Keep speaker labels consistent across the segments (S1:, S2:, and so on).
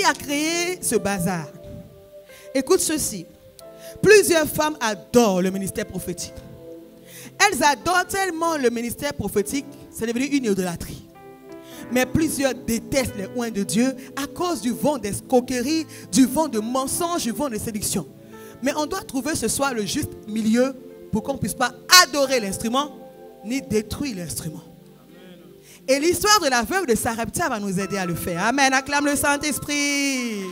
S1: qui a créé ce bazar? Écoute ceci. Plusieurs femmes adorent le ministère prophétique. Elles adorent tellement le ministère prophétique, c'est devenu une idolâtrie. Mais plusieurs détestent les oints de Dieu à cause du vent d'escroquerie, du vent de mensonge, du vent de séduction. Mais on doit trouver ce soir le juste milieu pour qu'on ne puisse pas adorer l'instrument ni détruire l'instrument. Et l'histoire de la veuve de Sarepta va nous aider à le faire. Amen. Acclame le Saint-Esprit.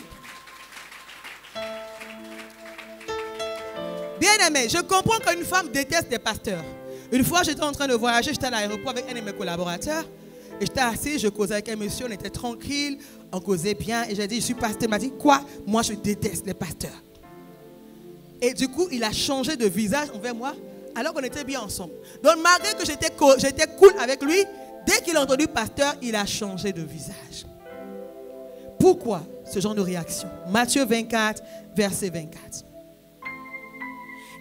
S1: Bien-aimé, je comprends qu'une femme déteste les pasteurs. Une fois, j'étais en train de voyager, j'étais à l'aéroport avec un de mes collaborateurs. Et j'étais assis, je causais avec un monsieur, on était tranquille, on causait bien. Et j'ai dit, je suis pasteur. Il m'a dit, quoi? Moi, je déteste les pasteurs. Et du coup, il a changé de visage envers moi, alors qu'on était bien ensemble. Donc, malgré que j'étais cool avec lui, dès qu'il a entendu pasteur, il a changé de visage. Pourquoi ce genre de réaction? Matthieu 24, verset 24.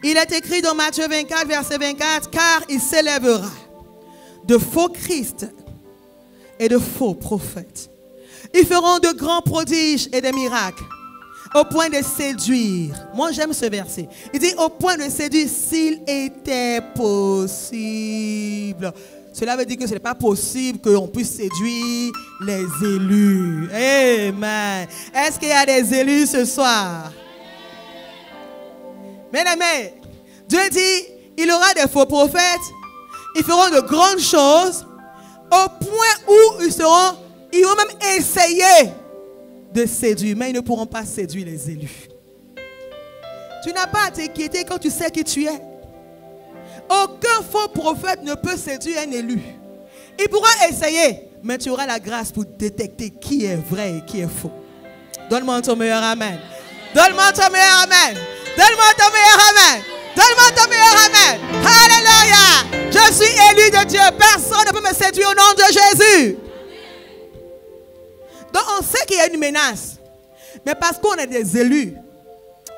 S1: Il est écrit dans Matthieu 24, verset 24, car il s'élèvera de faux Christ et de faux prophètes. Ils feront de grands prodiges et des miracles, au point de séduire. Moi, j'aime ce verset. Il dit, au point de séduire s'il était possible. Cela veut dire que ce n'est pas possible qu'on puisse séduire les élus. Amen. Est-ce qu'il y a des élus ce soir? Bien-aimés, Dieu dit, il aura des faux prophètes, ils feront de grandes choses, au point où ils vont même essayer de séduire, mais ils ne pourront pas séduire les élus. Tu n'as pas à t'inquiéter quand tu sais qui tu es. Aucun faux prophète ne peut séduire un élu. Il pourra essayer, mais tu auras la grâce pour détecter qui est vrai et qui est faux. Donne-moi ton meilleur amen. Donne-moi ton meilleur amen. Donne-moi ton meilleur amen. Donne-moi ton meilleur amen. Alléluia. Je suis élu de Dieu. Personne ne peut me séduire au nom de Jésus. Donc on sait qu'il y a une menace. Mais parce qu'on est des élus,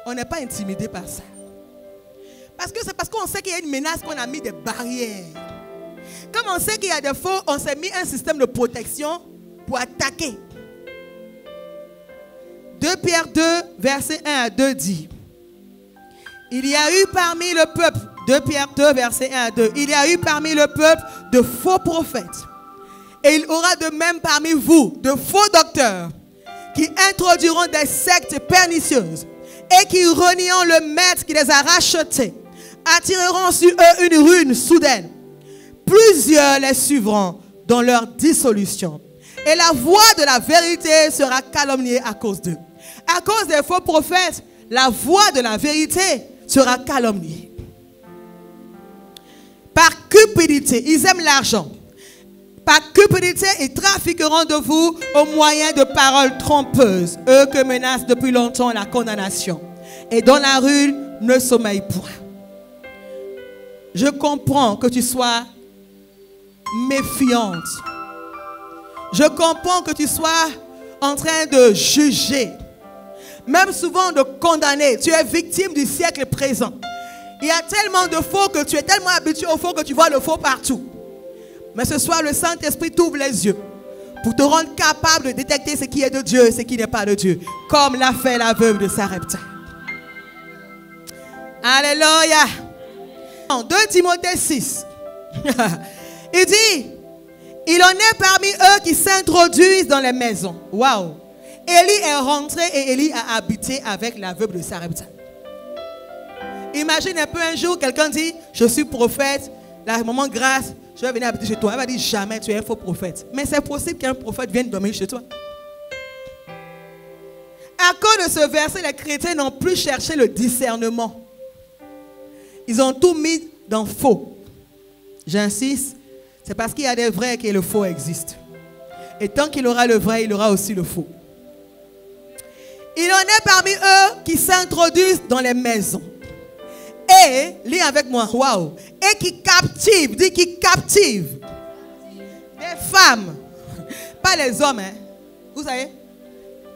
S1: on n'est pas intimidé par ça. Parce que c'est parce qu'on sait qu'il y a une menace qu'on a mis des barrières. Comme on sait qu'il y a des faux, on s'est mis un système de protection pour attaquer. 2 Pierre 2, verset 1 à 2 dit, il y a eu parmi le peuple, 2 Pierre 2, verset 1 à 2, il y a eu parmi le peuple de faux prophètes. Et il y aura de même parmi vous de faux docteurs qui introduiront des sectes pernicieuses et qui, reniant le maître qui les a rachetés, attireront sur eux une ruine soudaine. Plusieurs les suivront dans leur dissolution. Et la voix de la vérité sera calomniée à cause d'eux. À cause des faux prophètes, la voix de la vérité sera calomniée. Par cupidité, ils aiment l'argent. Par cupidité, ils trafiqueront de vous au moyen de paroles trompeuses, eux que menace depuis longtemps la condamnation. Et dans la rue, ne sommeille point. Je comprends que tu sois méfiante. Je comprends que tu sois en train de juger. Même souvent de condamner. Tu es victime du siècle présent. Il y a tellement de faux que tu es tellement habitué au faux que tu vois le faux partout. Mais ce soir, le Saint-Esprit t'ouvre les yeux pour te rendre capable de détecter ce qui est de Dieu et ce qui n'est pas de Dieu. Comme l'a fait la veuve de Sarepta. Alléluia. En 2 Timothée 6, il dit, il en est parmi eux qui s'introduisent dans les maisons. Waouh. Élie est rentré et Élie a habité avec la veuve de Sarepta. Imagine un peu un jour, quelqu'un dit, je suis prophète, la maman grâce, je vais venir habiter chez toi. Elle va dire, jamais tu es un faux prophète. Mais c'est possible qu'un prophète vienne dormir chez toi. À cause de ce verset, les chrétiens n'ont plus cherché le discernement. Ils ont tout mis dans faux. J'insiste, c'est parce qu'il y a des vrais que le faux existe. Et tant qu'il aura le vrai, il aura aussi le faux. Il en est parmi eux qui s'introduisent dans les maisons. Et, lis avec moi, waouh. Et qui captivent, dit qui captivent des femmes. Pas les hommes, hein. Vous savez,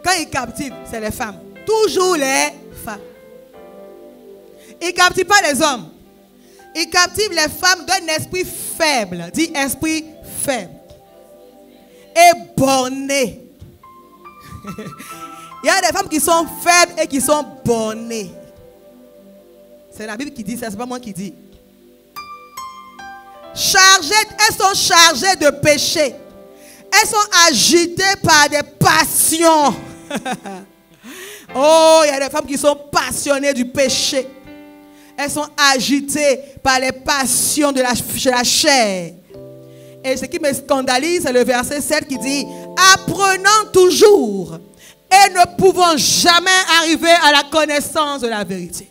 S1: quand ils captivent, c'est les femmes. Toujours les femmes. Ils ne captivent pas les hommes. Ils captivent les femmes d'un esprit faible. Dit esprit faible. Et borné. Il y a des femmes qui sont faibles et qui sont bornées. C'est la Bible qui dit ça, c'est pas moi qui dis. Elles sont chargées de péché. Elles sont agitées par des passions. Oh, il y a des femmes qui sont passionnées du péché. Elles sont agitées par les passions de la chair. Et ce qui me scandalise, c'est le verset 7 qui dit: apprenant toujours et ne pouvant jamais arriver à la connaissance de la vérité.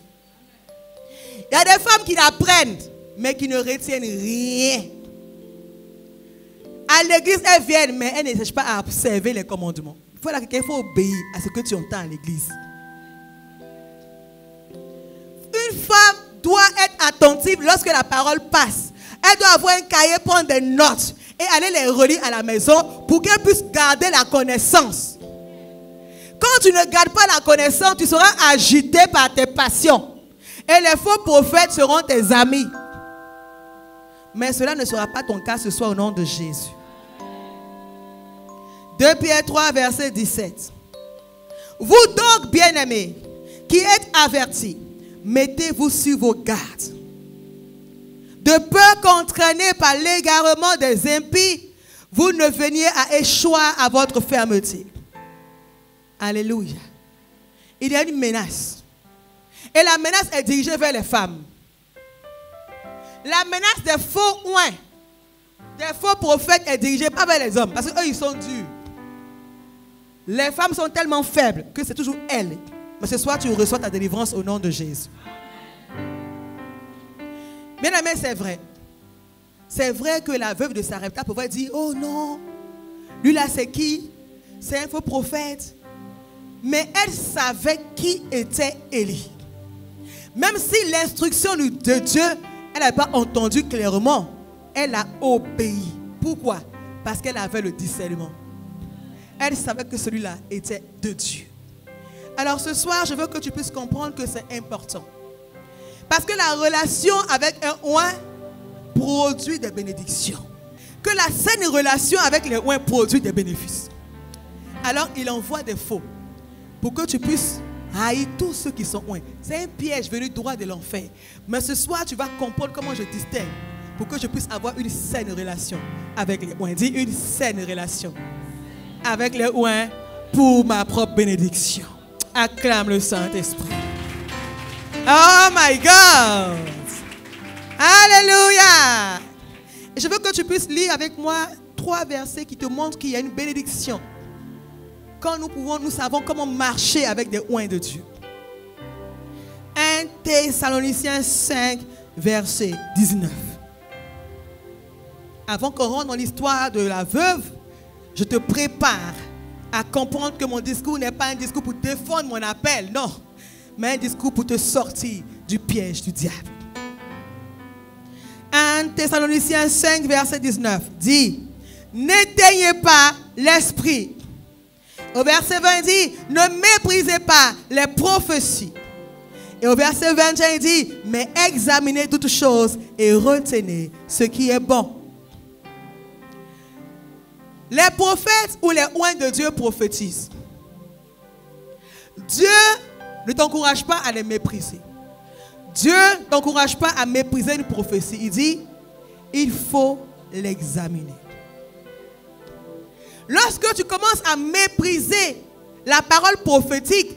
S1: Il y a des femmes qui l'apprennent, mais qui ne retiennent rien. À l'église, elles viennent, mais elles ne cherchent pas à observer les commandements. Il faut obéir à ce que tu entends à l'église. Une femme doit être attentive lorsque la parole passe. Elle doit avoir un cahier, prendre des notes et aller les relire à la maison pour qu'elle puisse garder la connaissance. Quand tu ne gardes pas la connaissance, tu seras agité par tes passions. Et les faux prophètes seront tes amis. Mais cela ne sera pas ton cas ce soir au nom de Jésus. 2 Pierre 3, verset 17. Vous donc, bien-aimés, qui êtes avertis, mettez-vous sur vos gardes. De peur qu'entraînés par l'égarement des impies, vous ne veniez à échouer à votre fermeté. Alléluia. Il y a une menace. Et la menace est dirigée vers les femmes. La menace des faux oins, des faux prophètes est dirigée pas vers les hommes. Parce qu'eux, ils sont durs. Les femmes sont tellement faibles que c'est toujours elles. Mais ce soir, tu reçois ta délivrance au nom de Jésus. Bien aimé, c'est vrai. C'est vrai que la veuve de Sarepta pouvait dire: oh non, lui là c'est qui? C'est un faux prophète. Mais elle savait qui était Élie. Même si l'instruction de Dieu, elle n'avait pas entendu clairement, elle a obéi. Pourquoi? Parce qu'elle avait le discernement. Elle savait que celui-là était de Dieu. Alors ce soir, je veux que tu puisses comprendre que c'est important. Parce que la relation avec un oint produit des bénédictions. Que la saine relation avec les oints produit des bénéfices. Alors il envoie des faux pour que tu puisses haïr tous ceux qui sont oints. C'est un piège venu droit de l'enfer. Mais ce soir, tu vas comprendre comment je distingue pour que je puisse avoir une saine relation avec les oints. Dis une saine relation avec les oints pour ma propre bénédiction. Acclame le Saint-Esprit. Oh my God! Alléluia! Je veux que tu puisses lire avec moi 3 versets qui te montrent qu'il y a une bénédiction. Quand nous savons comment marcher avec des oints de Dieu. 1 Thessaloniciens 5, verset 19. Avant qu'on rentre dans l'histoire de la veuve, je te prépare à comprendre que mon discours n'est pas un discours pour défendre mon appel, non, mais un discours pour te sortir du piège du diable. 1 Thessaloniciens 5, verset 19 dit: n'éteignez pas l'esprit. Au verset 20 dit: ne méprisez pas les prophéties. Et au verset 21 il dit: mais examinez toutes choses et retenez ce qui est bon. Les prophètes ou les oints de Dieu prophétisent. Dieu ne t'encourage pas à les mépriser. Dieu ne t'encourage pas à mépriser une prophétie. Il dit: il faut l'examiner. Lorsque tu commences à mépriser la parole prophétique,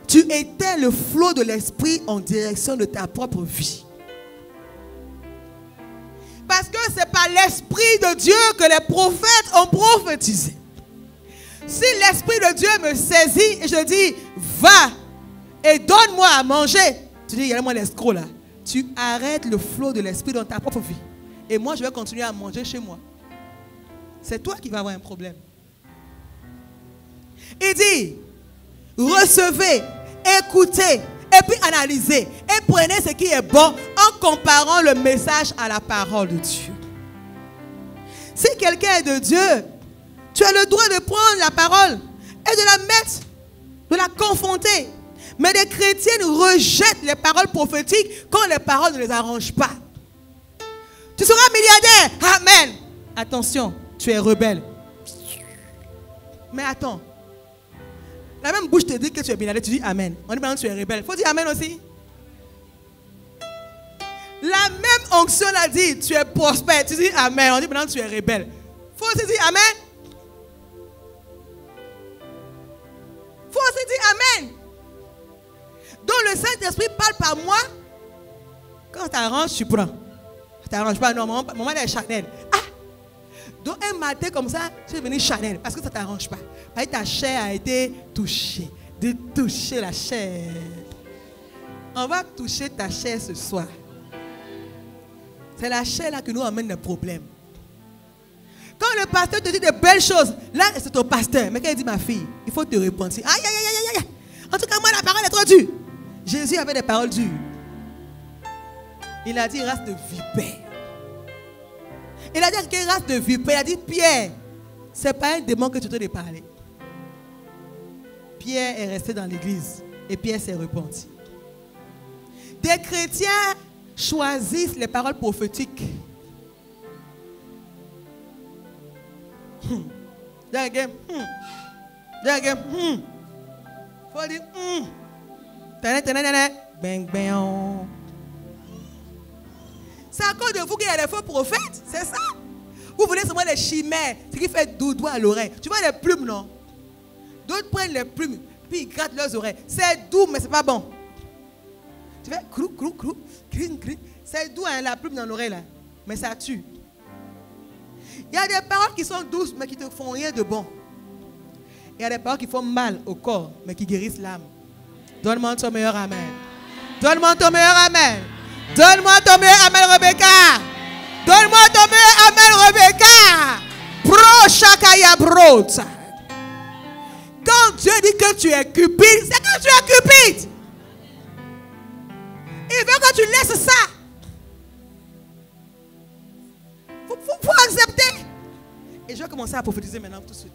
S1: tu éteins le flot de l'esprit en direction de ta propre vie. Parce que c'est par l'esprit de Dieu que les prophètes ont prophétisé. Si l'esprit de Dieu me saisit et je dis: va et donne-moi à manger, tu dis: il y a moi l'escroc là. Tu arrêtes le flot de l'esprit dans ta propre vie. Et moi je vais continuer à manger chez moi. C'est toi qui vas avoir un problème. Il dit: recevez, écoutez, et puis analysez. Et prenez ce qui est bon en comparant le message à la parole de Dieu. Si quelqu'un est de Dieu, tu as le droit de prendre la parole et de la mettre, de la confronter. Mais les chrétiens rejettent les paroles prophétiques quand les paroles ne les arrangent pas. Tu seras milliardaire. Amen. Attention, tu es rebelle. Mais attends. La même bouche te dit que tu es bien, tu dis Amen. On dit maintenant tu es rebelle. Il faut dire Amen aussi. La même onction l'a dit, tu es prospère. Tu dis Amen. On dit maintenant tu es rebelle. Il faut aussi dire Amen. Il faut aussi dire Amen. Donc le Saint-Esprit parle par moi. Quand ça t'arrange, tu prends. Ça t'arrange pas, non, maman est Chanel. Ah! Donc un matin comme ça, tu es venu Chanel parce que ça ne t'arrange pas. Parce que ta chair a été touchée. De toucher la chair. On va toucher ta chair ce soir. C'est la chair là qui nous amène des problèmes. Quand le pasteur te dit de belles choses, là c'est ton pasteur. Mais quand il dit ma fille, il faut te repentir. Aïe, aïe, aïe, aïe, aïe. En tout cas, moi la parole est trop dure. Jésus avait des paroles dures. Il a dit race de vipère. Il a dit quelle race de vipère. Il a dit Pierre, ce n'est pas un démon que tu dois parler. Pierre est resté dans l'église et Pierre s'est repenti. Des chrétiens choisissent les paroles prophétiques. Faut dire bang bang. C'est à cause de vous qu'il y a des faux prophètes, c'est ça. Vous voulez seulement les chimères, ce qui fait doudou à l'oreille. Tu vois les plumes, non? D'autres prennent les plumes, puis ils grattent leurs oreilles. C'est doux, mais c'est pas bon. Tu fais crou, crou, crou, crin, crin. C'est doux, hein, la plume dans l'oreille, là. Mais ça tue. Il y a des paroles qui sont douces, mais qui ne te font rien de bon. Il y a des paroles qui font mal au corps, mais qui guérissent l'âme. Donne-moi ton meilleur amen. Donne-moi ton meilleur amen. Donne-moi ton meilleur amen, Rebecca. Donne-moi ton meilleur amen, Rebecca. Pro shakaya brota. Quand Dieu dit que tu es cupide, c'est que tu es cupide. Il veut que tu laisses ça. Faut accepter. Et je vais commencer à prophétiser maintenant tout de suite.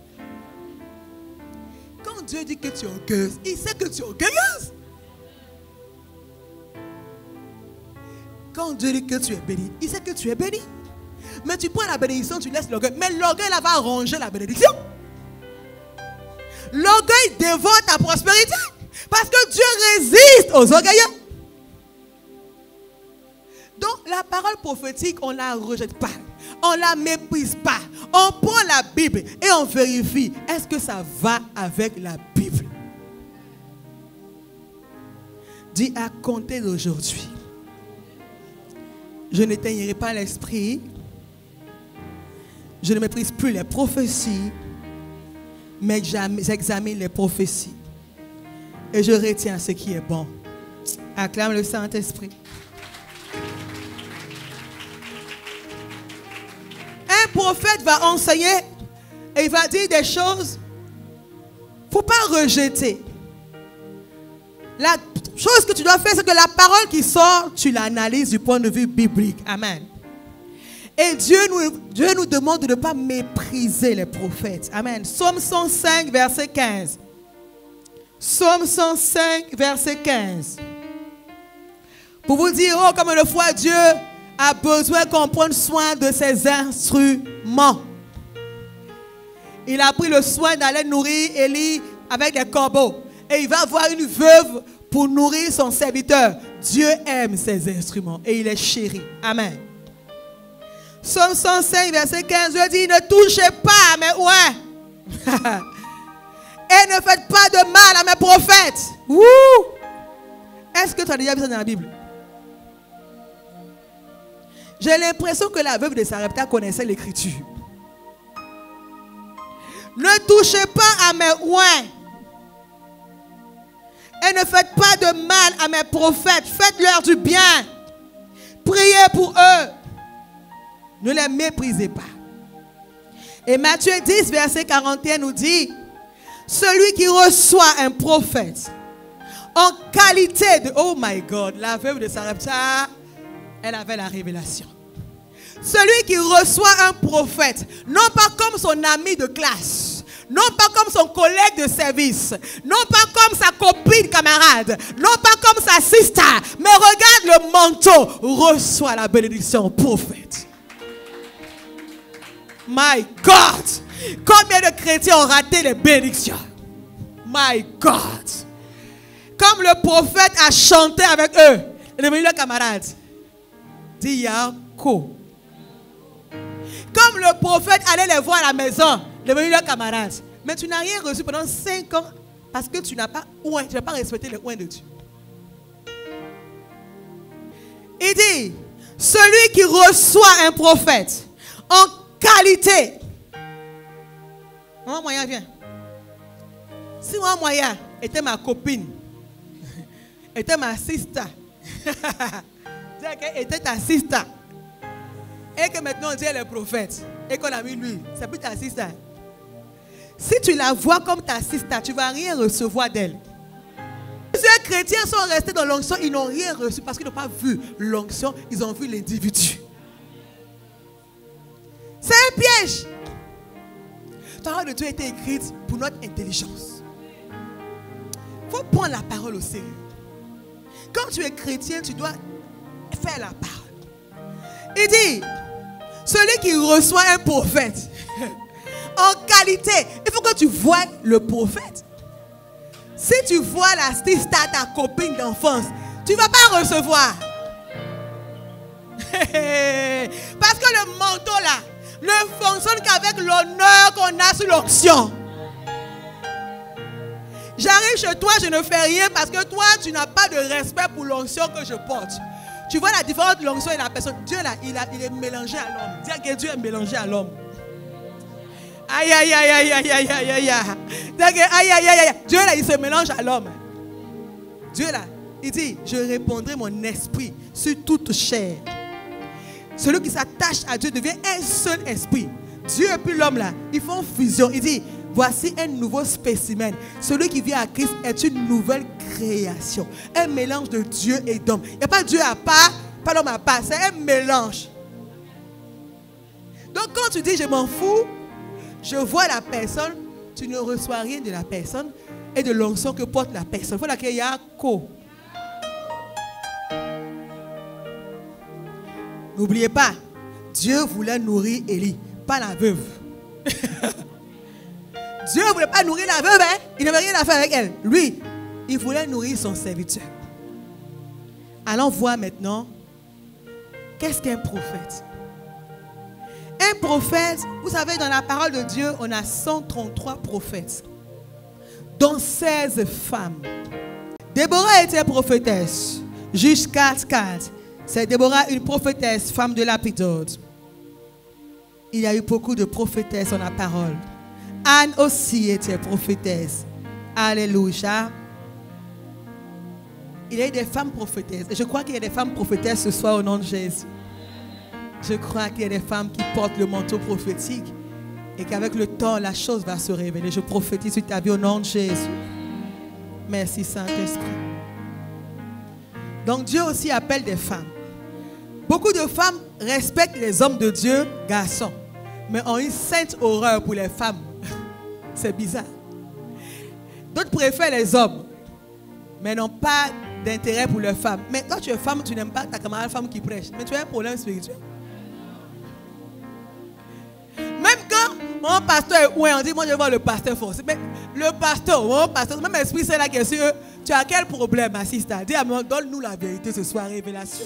S1: Quand Dieu dit que tu es orgueilleuse, il sait que tu es orgueilleuse. Quand Dieu dit que tu es béni, il sait que tu es béni. Mais tu prends la bénédiction, tu laisses l'orgueil. Mais l'orgueil là va ronger la bénédiction. L'orgueil dévore ta prospérité. Parce que Dieu résiste aux orgueilleux. Donc la parole prophétique, on ne la rejette pas. On ne la méprise pas. On prend la Bible et on vérifie. Est-ce que ça va avec la Bible? Dis à compter d'aujourd'hui. Je n'éteignerai pas l'esprit. Je ne méprise plus les prophéties. Mais j'examine les prophéties. Et je retiens ce qui est bon. Acclame le Saint-Esprit. Un prophète va enseigner et il va dire des choses. Il ne faut pas rejeter. La chose que tu dois faire, c'est que la parole qui sort, tu l'analyses du point de vue biblique. Amen. Et Dieu nous demande de ne pas mépriser les prophètes. Amen. Psaume 105, verset 15. Psaume 105, verset 15. Pour vous dire, oh, comme le fois Dieu a besoin qu'on prenne soin de ses instruments. Il a pris le soin d'aller nourrir Élie avec des corbeaux. Et il va avoir une veuve pour nourrir son serviteur. Dieu aime ses instruments et il est chéri. Amen. Psaume 105, verset 15, Dieu dit, ne touchez pas à mes oins. Et ne faites pas de mal à mes prophètes. Est-ce que tu as déjà vu ça dans la Bible? J'ai l'impression que la veuve de Sarepta connaissait l'écriture. Ne touchez pas à mes oins. Et ne faites pas de mal à mes prophètes. Faites-leur du bien. Priez pour eux. Ne les méprisez pas. Et Matthieu 10, verset 41 nous dit, celui qui reçoit un prophète en qualité de... Oh my God, la veuve de Sarepta, elle avait la révélation. Celui qui reçoit un prophète, non pas comme son ami de classe, non pas comme son collègue de service, non pas comme sa copine camarade, non pas comme sa sister, mais regarde le manteau, reçoit la bénédiction prophète. My God! Combien de chrétiens ont raté les bénédictions? My God. Comme le prophète a chanté avec eux, il est devenu leur camarade. Dis Yako. Comme le prophète allait les voir à la maison, il est devenu leur camarade. Mais tu n'as rien reçu pendant 5 ans parce que tu n'as pas respecté le oint de Dieu. Il dit, celui qui reçoit un prophète en qualité. Maman Moya, viens. Si Maman Moya était ma copine, était ma sister, qu'elle était ta sister, et que maintenant on dit elle est prophète, et qu'on a mis lui, c'est plus ta sister. Si tu la vois comme ta sister, tu ne vas rien recevoir d'elle. Plusieurs chrétiens sont restés dans l'onction, ils n'ont rien reçu parce qu'ils n'ont pas vu l'onction, ils ont vu l'individu. C'est un piège. La parole de Dieu a été écrite pour notre intelligence. Il faut prendre la parole au sérieux. Quand tu es chrétien, tu dois faire la parole. Il dit, celui qui reçoit un prophète, en qualité, il faut que tu vois le prophète. Si tu vois la sister, ta copine d'enfance, tu ne vas pas recevoir. Parce que le manteau là ne fonctionne qu'avec l'honneur qu'on a sur l'onction. J'arrive chez toi, je ne fais rien parce que toi, tu n'as pas de respect pour l'onction que je porte. Tu vois la différence de l'onction et la personne. Dieu là, il est mélangé à l'homme. Dire que Dieu est mélangé à l'homme. Aïe, aïe, aïe, aïe, aïe, aïe, aïe, aïe, aïe. Aïe, aïe, aïe, aïe. Dieu là, il se mélange à l'homme. Dieu là, il dit, je répandrai mon esprit sur toute chair. Celui qui s'attache à Dieu devient un seul esprit. Dieu et puis l'homme là, ils font fusion. Il dit, voici un nouveau spécimen. Celui qui vient à Christ est une nouvelle création. Un mélange de Dieu et d'homme. Il n'y a pas Dieu à part, pas l'homme à part. C'est un mélange. Donc quand tu dis je m'en fous, je vois la personne, tu ne reçois rien de la personne et de l'onction que porte la personne. Il faut qu'il y ait un co. N'oubliez pas, Dieu voulait nourrir Élie, pas la veuve. Dieu ne voulait pas nourrir la veuve, hein? Il n'avait rien à faire avec elle. Lui, il voulait nourrir son serviteur. Allons voir maintenant, qu'est-ce qu'un prophète? Un prophète, vous savez, dans la parole de Dieu, on a 133 prophètes, dont 16 femmes. Déborah était prophétesse. Juge 4:4. C'est Déborah, une prophétesse, femme de Lapidode. Il y a eu beaucoup de prophétesses dans la parole. Anne aussi était prophétesse. Alléluia. Il y a eu des femmes prophétesses. Et je crois qu'il y a des femmes prophétesses ce soir au nom de Jésus. Je crois qu'il y a des femmes qui portent le manteau prophétique et qu'avec le temps, la chose va se révéler. Je prophétise sur ta vie au nom de Jésus. Merci Saint-Esprit. Donc Dieu aussi appelle des femmes. Beaucoup de femmes respectent les hommes de Dieu, garçons, mais ont une sainte horreur pour les femmes. C'est bizarre. D'autres préfèrent les hommes, mais n'ont pas d'intérêt pour les femmes. Mais quand tu es femme, tu n'aimes pas ta camarade femme qui prêche. Mais tu as un problème spirituel. Même quand mon pasteur est ouin, on dit, moi je vais voir le pasteur forcé. Mais le pasteur, mon pasteur, même l'esprit c'est là qui est sur eux. Tu as quel problème, assiste? Dis à moi, donne-nous la vérité ce soir, révélation.